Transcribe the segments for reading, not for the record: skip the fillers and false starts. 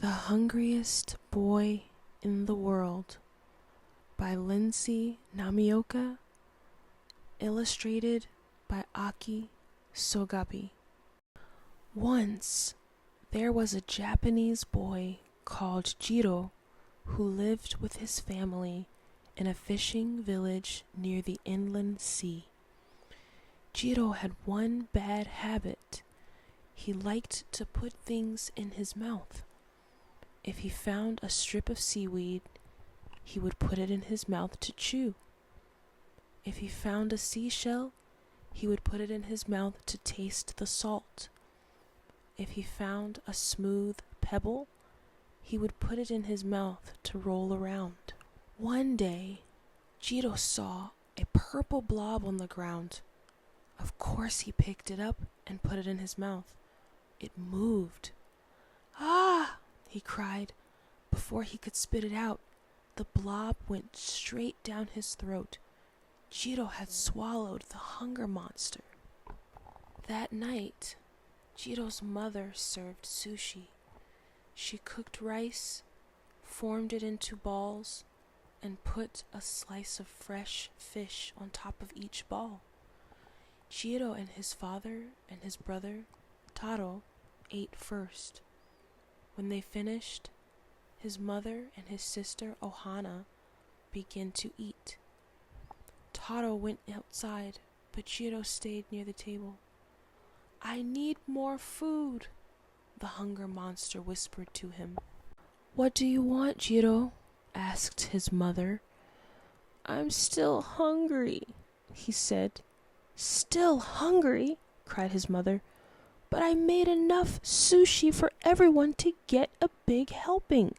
The Hungriest Boy in the World by Lindsay Namioka, illustrated by Aki Sogabi. Once there was a Japanese boy called Jiro who lived with his family in a fishing village near the inland sea. Jiro had one bad habit. He liked to put things in his mouth. If he found a strip of seaweed, he would put it in his mouth to chew. If he found a seashell, he would put it in his mouth to taste the salt. If he found a smooth pebble, he would put it in his mouth to roll around. One day, Jiro saw a purple blob on the ground. Of course he picked it up and put it in his mouth. It moved. "Ah!" he cried. Before he could spit it out, the blob went straight down his throat. Jiro had swallowed the hunger monster. That night, Jiro's mother served sushi. She cooked rice, formed it into balls, and put a slice of fresh fish on top of each ball. Jiro and his father and his brother, Taro, ate first. When they finished, his mother and his sister Ohana began to eat. Taro went outside, but Jiro stayed near the table. "I need more food," the hunger monster whispered to him. "What do you want, Jiro?" asked his mother. "I'm still hungry," he said. "Still hungry?" cried his mother. "But I made enough sushi for everyone to get a big helping."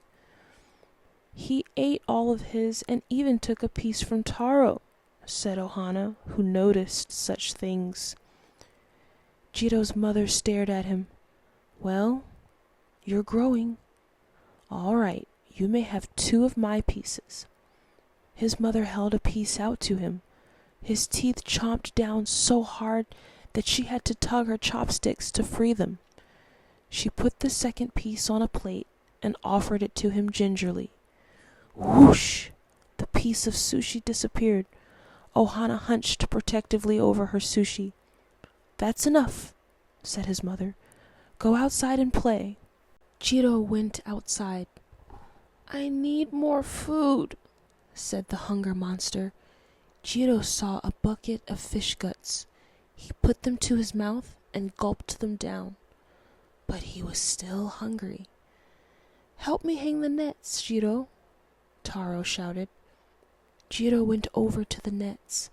"He ate all of his and even took a piece from Taro," said Ohana, who noticed such things. Jiro's mother stared at him. "Well, you're growing. All right, you may have 2 of my pieces." His mother held a piece out to him. His teeth chomped down so hard that she had to tug her chopsticks to free them. She put the second piece on a plate and offered it to him gingerly. Whoosh! The piece of sushi disappeared. Ohana hunched protectively over her sushi. "That's enough," said his mother. "Go outside and play." Jiro went outside. "I need more food," said the hunger monster. Jiro saw a bucket of fish guts. He put them to his mouth and gulped them down. But he was still hungry. "Help me hang the nets, Jiro," Taro shouted. Jiro went over to the nets.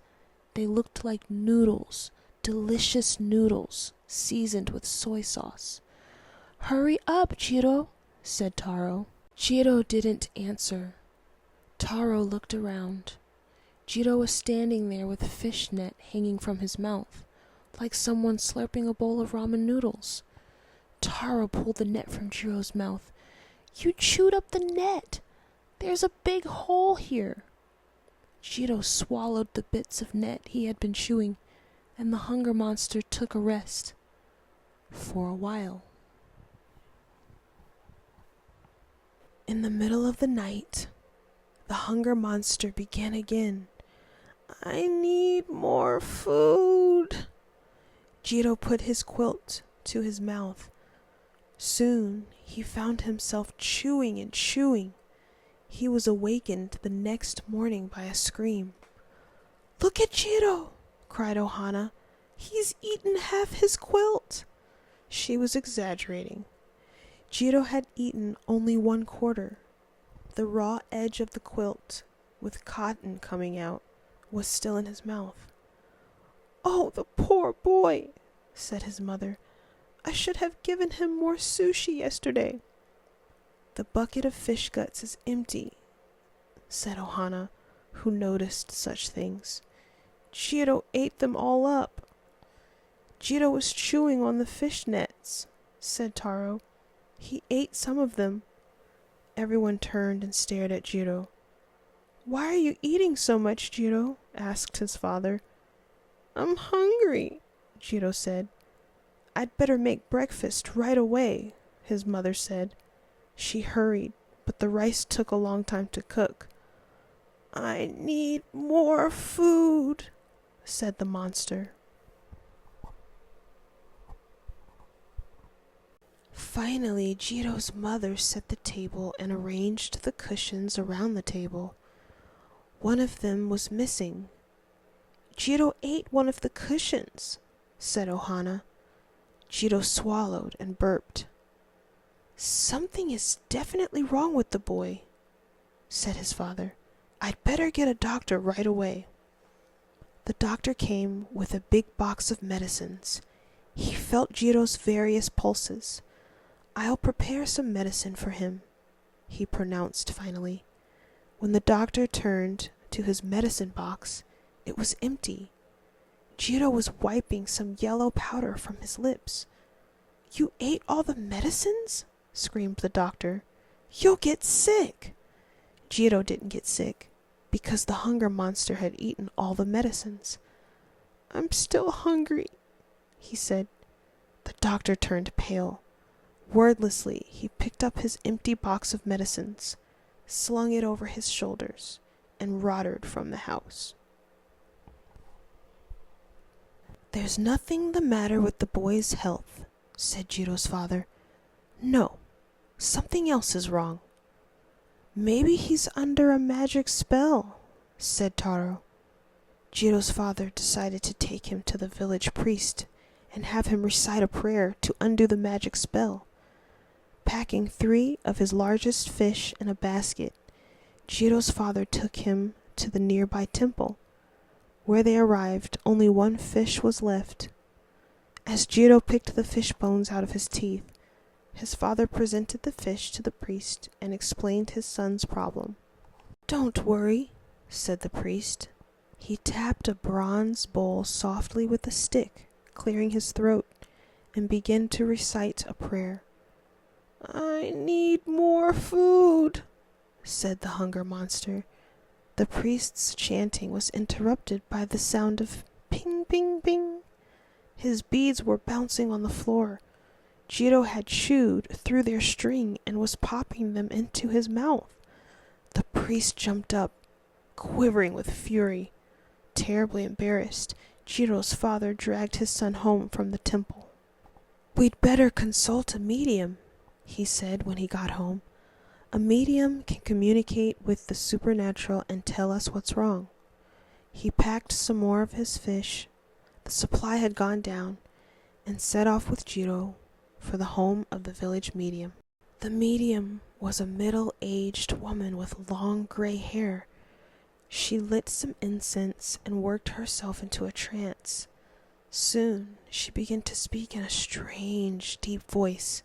They looked like noodles, delicious noodles, seasoned with soy sauce. "Hurry up, Jiro," said Taro. Jiro didn't answer. Taro looked around. Jiro was standing there with a fish net hanging from his mouth, like someone slurping a bowl of ramen noodles. Taro pulled the net from Jiro's mouth. "You chewed up the net! There's a big hole here!" Jiro swallowed the bits of net he had been chewing, and the hunger monster took a rest. For a while. In the middle of the night, the hunger monster began again. "I need more food." Jiro put his quilt to his mouth. Soon he found himself chewing and chewing. He was awakened the next morning by a scream. "Look at Jiro!" cried Ohana. "He's eaten half his quilt." She was exaggerating. Jiro had eaten only 1/4. The raw edge of the quilt, with cotton coming out, was still in his mouth. "Oh, the poor boy," said his mother. "I should have given him more sushi yesterday." "The bucket of fish guts is empty," said Ohana, who noticed such things. "Jiro ate them all up." "Jiro was chewing on the fish nets," said Taro. "He ate some of them." Everyone turned and stared at Jiro. "Why are you eating so much, Jiro?" asked his father. "I'm hungry," Jiro said. "I'd better make breakfast right away," his mother said. She hurried, but the rice took a long time to cook. "I need more food," said the monster. Finally, Jiro's mother set the table and arranged the cushions around the table. One of them was missing. "Jiro ate one of the cushions," said Ohana. Jiro swallowed and burped. "Something is definitely wrong with the boy," said his father. "I'd better get a doctor right away." The doctor came with a big box of medicines. He felt Jiro's various pulses. "I'll prepare some medicine for him," he pronounced finally. When the doctor turned to his medicine box, it was empty. Jiro was wiping some yellow powder from his lips. "You ate all the medicines?" screamed the doctor. "You'll get sick." Jiro didn't get sick because the hunger monster had eaten all the medicines. "I'm still hungry," he said. The doctor turned pale. Wordlessly, he picked up his empty box of medicines, slung it over his shoulders, and rotted from the house. "There's nothing the matter with the boy's health," said Jiro's father. "No, something else is wrong." "Maybe he's under a magic spell," said Taro. Jiro's father decided to take him to the village priest and have him recite a prayer to undo the magic spell. Packing 3 of his largest fish in a basket, Jiro's father took him to the nearby temple. Where they arrived, only 1 fish was left. As Jiro picked the fish bones out of his teeth, his father presented the fish to the priest and explained his son's problem. "Don't worry," said the priest. He tapped a bronze bowl softly with a stick, clearing his throat, and began to recite a prayer. "I need more food," said the hunger monster. The priest's chanting was interrupted by the sound of ping, ping, ping. His beads were bouncing on the floor. Jiro had chewed through their string and was popping them into his mouth. The priest jumped up, quivering with fury. Terribly embarrassed, Jiro's father dragged his son home from the temple. "We'd better consult a medium," he said when he got home. "A medium can communicate with the supernatural and tell us what's wrong." He packed some more of his fish, the supply had gone down, and set off with Jiro for the home of the village medium. The medium was a middle-aged woman with long gray hair. She lit some incense and worked herself into a trance. Soon she began to speak in a strange, deep voice.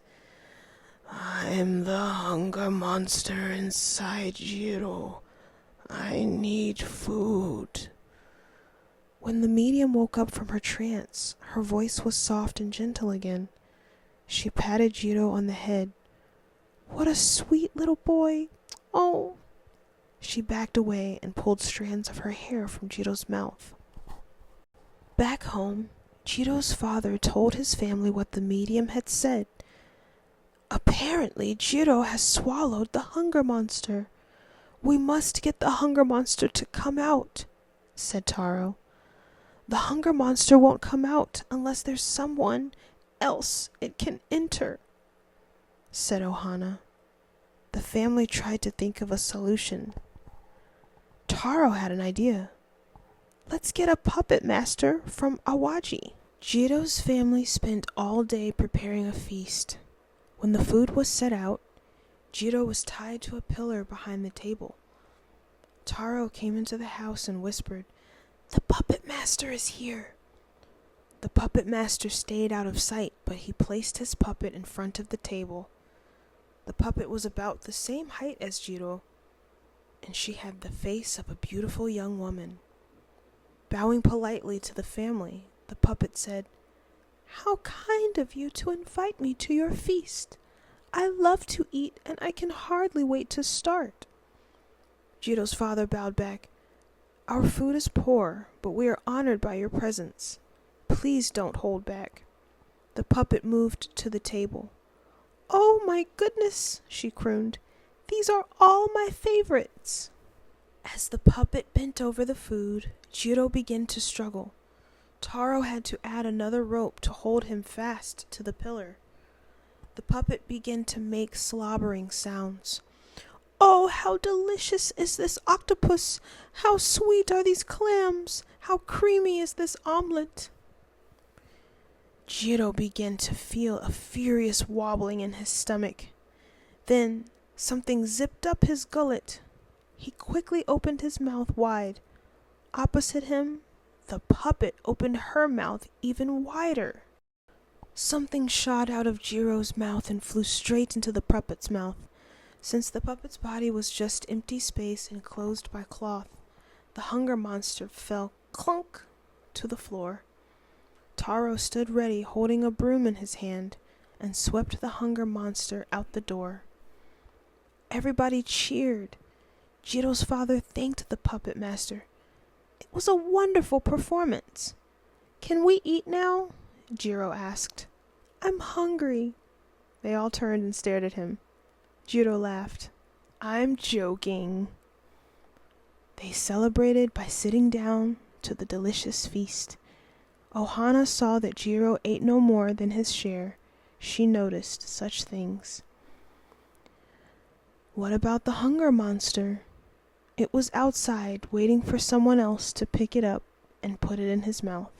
"I'm the hunger monster inside Jiro. I need food." When the medium woke up from her trance, her voice was soft and gentle again. She patted Jiro on the head. "What a sweet little boy. Oh." She backed away and pulled strands of her hair from Jiro's mouth. Back home, Jiro's father told his family what the medium had said. "Apparently, Jiro has swallowed the hunger monster. We must get the hunger monster to come out," said Taro. "The hunger monster won't come out unless there's someone else it can enter," said Ohana. The family tried to think of a solution. Taro had an idea. "Let's get a puppet master from Awaji." Jiro's family spent all day preparing a feast. When the food was set out, Jiro was tied to a pillar behind the table. Taro came into the house and whispered, "The puppet master is here." The puppet master stayed out of sight, but he placed his puppet in front of the table. The puppet was about the same height as Jiro, and she had the face of a beautiful young woman. Bowing politely to the family, the puppet said, "How kind of you to invite me to your feast. I love to eat, and I can hardly wait to start." Jiro's father bowed back. "Our food is poor, but we are honored by your presence. Please don't hold back." The puppet moved to the table. "Oh my goodness," she crooned. "These are all my favorites." As the puppet bent over the food, Jiro began to struggle. Taro had to add another rope to hold him fast to the pillar. The puppet began to make slobbering sounds. "Oh, how delicious is this octopus! How sweet are these clams! How creamy is this omelet!" Jiro began to feel a furious wobbling in his stomach. Then something zipped up his gullet. He quickly opened his mouth wide. Opposite him, the puppet opened her mouth even wider. Something shot out of Jiro's mouth and flew straight into the puppet's mouth. Since the puppet's body was just empty space enclosed by cloth, the hunger monster fell clunk to the floor. Taro stood ready, holding a broom in his hand, and swept the hunger monster out the door. Everybody cheered. Jiro's father thanked the puppet master. "It was a wonderful performance." "Can we eat now?" Jiro asked. "I'm hungry." They all turned and stared at him. Jiro laughed. "I'm joking." They celebrated by sitting down to the delicious feast. Ohana saw that Jiro ate no more than his share. She noticed such things. What about the hunger monster? It was outside, waiting for someone else to pick it up and put it in his mouth.